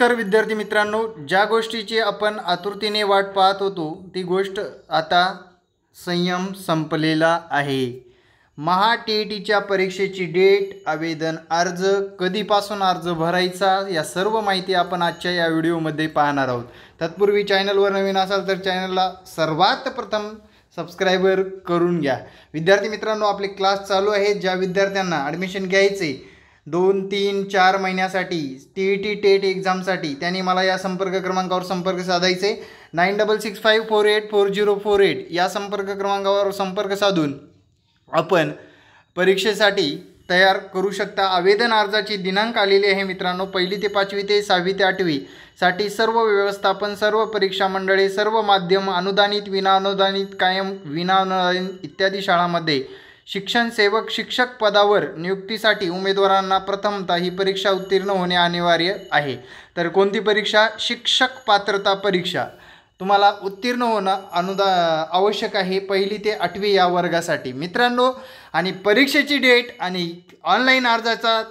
नमस्कार विद्यार्थी मित्रांनो, ज्या गोष्टीची आपण आतुरतेने वाट पाहत होतो ती गोष्ट आता संयम संपलेला आहे। महा-टी-ई-टीच्या परीक्षेची डेट, आवेदन अर्ज, कधीपासून अर्ज भरायचा या सर्व माहिती आपण आजच्या या व्हिडिओमध्ये पाहणार आहोत। तत्पूर्वी चॅनलवर नवीन असाल तर चॅनलला सर्वात प्रथम सबस्क्राइबर करून घ्या। विद्यार्थी मित्रांनो, आपले क्लास चालू आहेत। ज्या विद्यार्थ्यांना ॲडमिशन घ्यायचे 2, 3, 4 महिन्यासाठी टी-ई-टी टेट एक्झामसाठी त्यांनी मला या संपर्क क्रमांकावर संपर्क साधायचे 9665484048 या संपर्क क्रमांकावर संपर्क साधून आपण परीक्षेसाठी तयार करू शकता। आवेदन अर्जाची दिनांक आलेली आहे मित्रांनो। 1ली ते 5वी ते 6वी ते 8वी साठी सर्व व्यवस्थापन, सर्व परीक्षा मंडळे, सर्व माध्यम, अनुदानित, विनाअनुदानित, कायम, विनाअनुदानित इत्यादी शाळांमध्ये शिक्षण सेवक शिक्षक पदावर नियुक्तीसाठी उमेदवारांना प्रथमतः ही परीक्षा उत्तीर्ण होणे अनिवार्य आहे। तर कोणती परीक्षा? शिक्षक पात्रता परीक्षा तुम्हाला उत्तीर्ण होणं आवश्यक आहे 1ली ते 8वी या वर्गासाठी मित्रांनो। आणि परीक्षेची डेट आणि ऑनलाईन अर्जाचा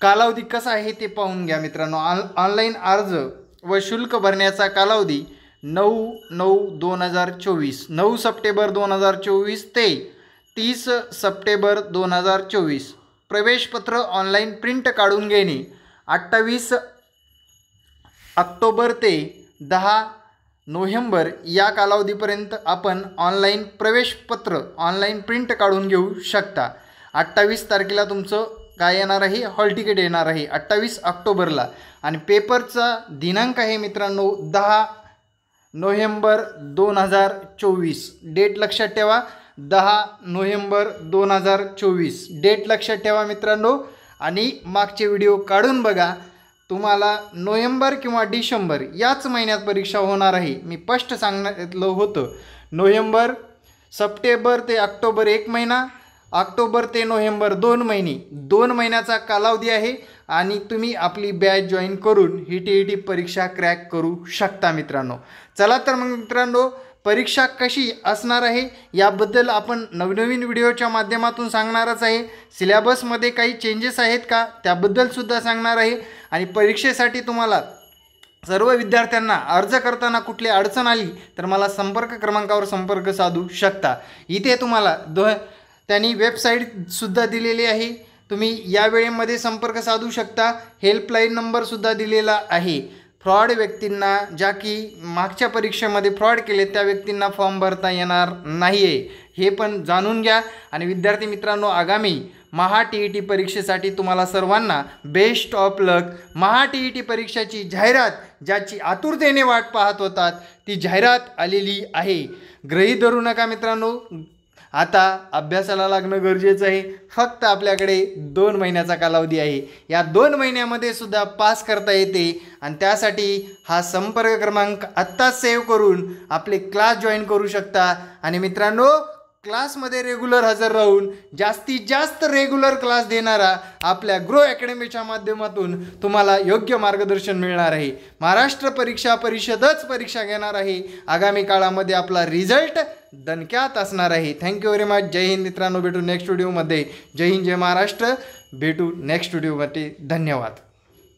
कालावधी कसा आहे ते पाहून घ्या मित्रांनो। ऑनलाईन अर्ज व शुल्क भरण्याचा कालावधी 9/9/2024 9 सप्टेंबर 2024 ते 30 सप्टेंबर 2024। प्रवेशपत्र ऑनलाईन प्रिंट काढून घेणे 28 ऑक्टोबर ते 10 नोव्हेंबर या कालावधीपर्यंत आपण ऑनलाईन प्रवेशपत्र ऑनलाईन प्रिंट काढून घेऊ शकता। 28 तारखेला तुमचं काय येणार आहे? हॉल तिकीट येणार आहे 28 ऑक्टोबरला। आणि पेपरचा दिनांक आहे मित्रांनो 10 नोव्हेंबर 2024। डेट लक्षात ठेवा 10 नोव्हेंबर 2024 डेट लक्षात ठेवा मित्रांनो। आणि मागचे व्हिडिओ काढून बघा, तुम्हाला नोव्हेंबर किंवा डिसेंबर याच महिन्यात परीक्षा होणार आहे। मी स्पष्ट सांगितलं होतं नोव्हेंबर, सप्टेंबर ते ऑक्टोबर 1 महिना, ऑक्टोबर ते नोव्हेंबर 2 महिने, 2 महिन्याचा कालावधी आहे। आणि तुम्ही आपली बॅच जॉईन करून ही टी-ई-टी परीक्षा क्रॅक करू शकता मित्रांनो। चला तर मग मित्रांनो, परीक्षा कशी असणार आहे याबद्दल आपण नवनवीन व्हिडिओच्या माध्यमातून सांगणारच आहे। सिलेबसमध्ये काही चेंजेस आहेत का त्याबद्दलसुद्धा सांगणार आहे। आणि परीक्षेसाठी तुम्हाला सर्व विद्यार्थ्यांना अर्ज करताना कुठली अडचण आली तर मला संपर्क क्रमांकावर संपर्क साधू शकता। इथे तुम्हाला त्यांनी वेबसाईटसुद्धा दिलेली आहे, तुम्ही या वेळेमध्ये संपर्क साधू शकता। हेल्पलाईन नंबरसुद्धा दिलेला आहे। फ्रॉड व्यक्तींना, ज्या की मागच्या परीक्षेमध्ये फ्रॉड केले त्या व्यक्तींना फॉर्म भरता येणार नाही आहे, हे पण जाणून घ्या। आणि विद्यार्थी मित्रांनो, आगामी महा-टी-ई-टी परीक्षेसाठी तुम्हाला सर्वांना बेस्ट ऑफ लक। महा-टी-ई-टी परीक्षेची जाहिरात ज्याची आतुरतेने वाट पाहत होतात ती जाहिरात आलेली आहे। गृहीत धरू नका मित्रांनो, आता अभ्यासाला लागणं गरजेचं आहे। फक्त आपल्याकडे 2 महिन्याचा कालावधी आहे। या 2 महिन्यामध्ये सुद्धा पास करता येते। आणि त्यासाठी हा संपर्क क्रमांक आत्ताच सेव्ह करून आपले क्लास जॉईन करू शकता। आणि मित्रांनो, क्लासमध्ये रेग्युलर हजर राहून जास्तीत जास्त रेग्युलर क्लास देणारा आपल्या ग्रो अकॅडमीच्या माध्यमातून तुम्हाला योग्य मार्गदर्शन मिळणार आहे। महाराष्ट्र परीक्षा परिषदच परीक्षा घेणार आहे। आगामी काळामध्ये आपला रिझल्ट दणक्यात असणार आहे। Thank you very much. जय हिंद मित्रांनो, भेटू नेक्स्ट व्हिडिओमध्ये। जय हिंद, जय महाराष्ट्र। भेटू नेक्स्ट व्हिडिओमध्ये। धन्यवाद।